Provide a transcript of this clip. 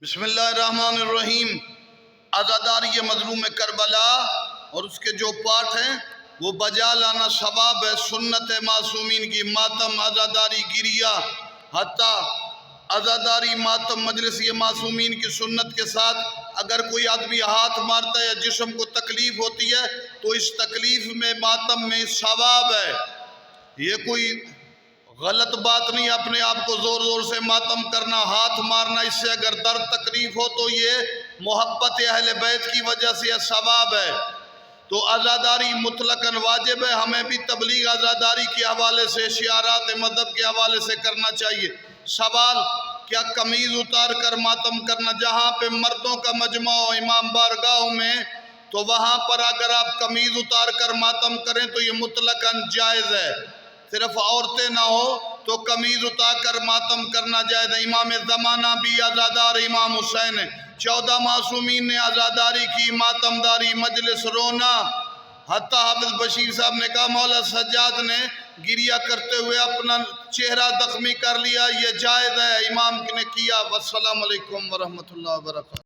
بسم اللہ الرحمن الرحیم۔ عزاداری مظلوم کربلا اور اس کے جو پارٹ ہیں وہ بجا لانا ثواب ہے، سنت معصومین کی ماتم، عزاداری، گریہ، حتیٰ عزاداری، ماتم، مجلس یہ معصومین کی سنت کے ساتھ اگر کوئی آدمی ہاتھ مارتا ہے یا جسم کو تکلیف ہوتی ہے تو اس تکلیف میں، ماتم میں ثواب ہے۔ یہ کوئی غلط بات نہیں، اپنے آپ کو زور زور سے ماتم کرنا، ہاتھ مارنا، اس سے اگر درد تکلیف ہو تو یہ محبت اہل بیت کی وجہ سے ثواب ہے۔ تو عزاداری مطلقاً واجب ہے، ہمیں بھی تبلیغ عزاداری کے حوالے سے، شعارات مذہب کے حوالے سے کرنا چاہیے۔ سوال، کیا قمیض اتار کر ماتم کرنا؟ جہاں پہ مردوں کا مجمع ہو امام بارگاہوں میں تو وہاں پر اگر آپ قمیض اتار کر ماتم کریں تو یہ مطلقاً جائز ہے۔ صرف عورتیں نہ ہو تو قمیض اتار کر ماتم کرنا جائز ہے۔ امام زمانہ بھی عزادار امام حسین ہیں، 14 معصومین نے عزاداری کی، ماتم داری، مجلس رونا، حتیٰ حافظ بشیر صاحب نے کہا مولا سجاد نے گریہ کرتے ہوئے اپنا چہرہ زخمی کر لیا، یہ جائز ہے، امام نے کیا۔ والسلام علیکم ورحمۃ اللہ وبرکاتہ۔